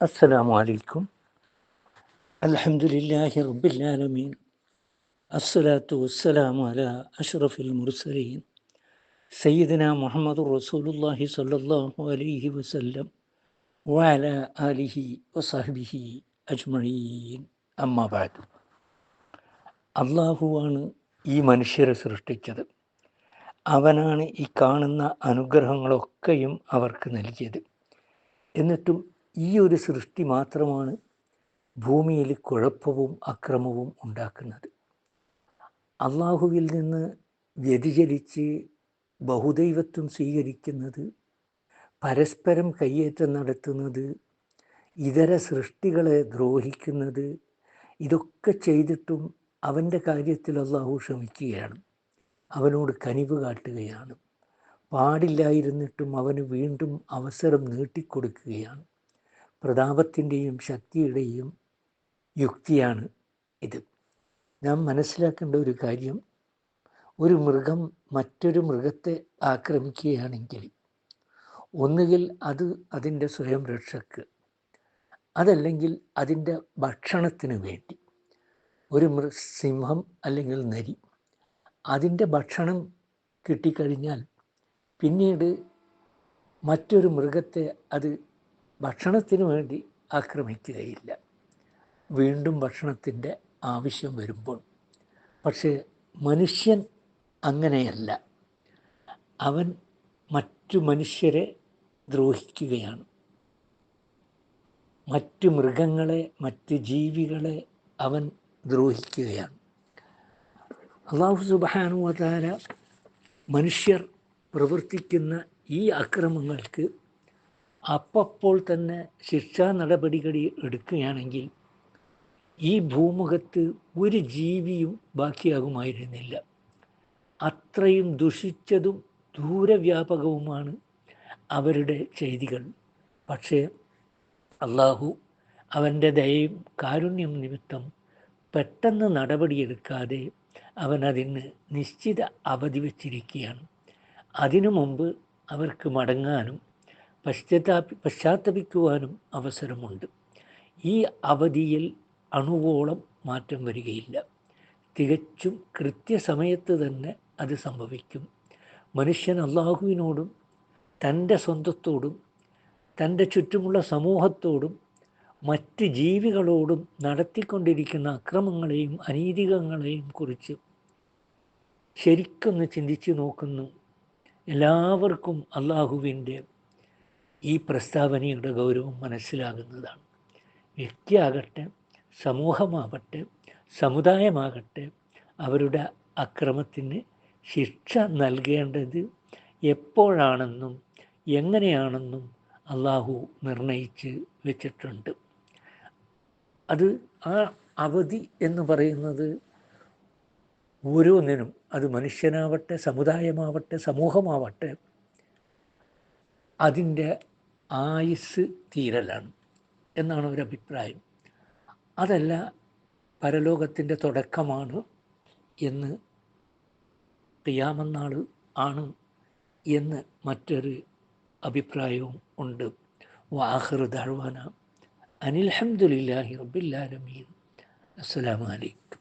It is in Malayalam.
അസ്സലാമു അലൈക്കും. അൽഹംദുലില്ലാഹി റബ്ബിൽ ആലമീൻ. അസ്സലാത്തു വസ്സലാമു അലാ അഷ്റഫിൽ മുർസലീൻ സയ്യിദനാ മുഹമ്മദുർ റസൂലുള്ളാഹി സ്വല്ലല്ലാഹു അലൈഹി വസല്ലം വഅലാ ആലിഹി വസഹ്ബിഹി അജ്മഈൻ. അമ്മാ ബഅദ്. അള്ളാഹുവാണ് ഈ മനുഷ്യരെ സൃഷ്ടിച്ചത്. അവനാണ് ഈ കാണുന്ന അനുഗ്രഹങ്ങളൊക്കെയും അവർക്ക് നൽകിയത്. എന്നിട്ടും ഈ ഒരു സൃഷ്ടി മാത്രമാണ് ഭൂമിയിൽ കുഴപ്പവും അക്രമവും ഉണ്ടാക്കുന്നത്. അള്ളാഹുവിൽ നിന്ന് വ്യതിചലിച്ച് ബഹുദൈവത്വം സ്വീകരിക്കുന്നത്, പരസ്പരം കയ്യേറ്റം നടത്തുന്നത്, ഇതര സൃഷ്ടികളെ ദ്രോഹിക്കുന്നത്, ഇതൊക്കെ ചെയ്തിട്ടും അവൻ്റെ കാര്യത്തിൽ അള്ളാഹു ക്ഷമിക്കുകയാണ്, അവനോട് കനിവ് കാട്ടുകയാണ്. പാടില്ലായിരുന്നിട്ടും അവന് വീണ്ടും അവസരം നീട്ടിക്കൊടുക്കുകയാണ്. പ്രതാപത്തിൻ്റെയും ശക്തിയുടെയും യുക്തിയാണ് ഇത്. നാം മനസ്സിലാക്കേണ്ട ഒരു കാര്യം, ഒരു മൃഗം മറ്റൊരു മൃഗത്തെ ആക്രമിക്കുകയാണെങ്കിൽ ഒന്നുകിൽ അത് അതിൻ്റെ സ്വയം രക്ഷയ്ക്ക്, അതല്ലെങ്കിൽ അതിൻ്റെ ഭക്ഷണത്തിന് വേണ്ടി. ഒരു സിംഹം അല്ലെങ്കിൽ നരി അതിൻ്റെ ഭക്ഷണം കിട്ടിക്കഴിഞ്ഞാൽ പിന്നീട് മറ്റൊരു മൃഗത്തെ അത് ഭക്ഷണത്തിന് വേണ്ടി ആക്രമിക്കുകയില്ല, വീണ്ടും ഭക്ഷണത്തിൻ്റെ ആവശ്യം വരുമ്പോൾ. പക്ഷേ മനുഷ്യൻ അങ്ങനെയല്ല. അവൻ മറ്റു മനുഷ്യരെ ദ്രോഹിക്കുകയാണ്. മറ്റു മൃഗങ്ങളെ, മറ്റ് ജീവികളെ അവൻ ദ്രോഹിക്കുകയാണ്. അല്ലാഹു സുബ്ഹാനഹു വ തആല മനുഷ്യർ പ്രവർത്തിക്കുന്ന ഈ അക്രമങ്ങൾക്ക് അപ്പോൾ തന്നെ ശിക്ഷാ നടപടികൾ എടുക്കുകയാണെങ്കിൽ ഈ ഭൂമുഖത്ത് ഒരു ജീവിയും ബാക്കിയാകുമായിരുന്നില്ല. അത്രയും ദുഷിച്ചതും ദൂരവ്യാപകവുമാണ് അവരുടെ ചെയ്തികൾ. പക്ഷേ അള്ളാഹു അവൻ്റെ ദയയും കാരുണ്യം നിമിത്തം പെട്ടെന്ന് നടപടിയെടുക്കാതെ അവൻ അതിന് നിശ്ചിത അവധി വച്ചിരിക്കുകയാണ്. അതിനു മുമ്പ് അവർക്ക് മടങ്ങാനും പശ്ചാത്തപിക്കുവാനും അവസരമുണ്ട്. ഈ അവധിയിൽ അണുവോളം മാറ്റം വരികയില്ല. തികച്ചും കൃത്യസമയത്ത് തന്നെ അത് സംഭവിക്കും. മനുഷ്യൻ അള്ളാഹുവിനോടും തൻ്റെ സ്വന്തത്തോടും തൻ്റെ ചുറ്റുമുള്ള സമൂഹത്തോടും മറ്റ് ജീവികളോടും നടത്തിക്കൊണ്ടിരിക്കുന്ന അക്രമങ്ങളെയും അനീതികളെയും കുറിച്ച് ശരിക്കൊന്ന് ചിന്തിച്ചു നോക്കുന്നു. എല്ലാവർക്കും അള്ളാഹുവിൻ്റെ ഈ പ്രസ്താവനയുടെ ഗൗരവം മനസ്സിലാകുന്നതാണ്. വ്യക്തിയാകട്ടെ, സമൂഹമാവട്ടെ, സമുദായമാകട്ടെ, അവരുടെ അക്രമത്തിന് ശിക്ഷ നൽകേണ്ടത് എപ്പോഴാണെന്നും എങ്ങനെയാണെന്നും അള്ളാഹു നിർണയിച്ച് വെച്ചിട്ടുണ്ട്. അത് ആ അവധി എന്ന് പറയുന്നത് ഓരോന്നിനും, അത് മനുഷ്യനാവട്ടെ, സമുദായമാവട്ടെ, സമൂഹമാവട്ടെ, അതിൻ്റെ ആയുസ് തീരലാണ് എന്നാണ് ഒരഭിപ്രായം. അതല്ല, പരലോകത്തിൻ്റെ തുടക്കമാണ് എന്ന്, ഖിയാമത്ത് നാൾ ആണ് എന്ന് മറ്റൊരു അഭിപ്രായവും ഉണ്ട്. വആഖിറു ദഅ്വാനാ അനിൽ ഹംദുലില്ലാഹി റബ്ബിൽ ആലമീൻ. അസ്സലാമു അലൈക്കും.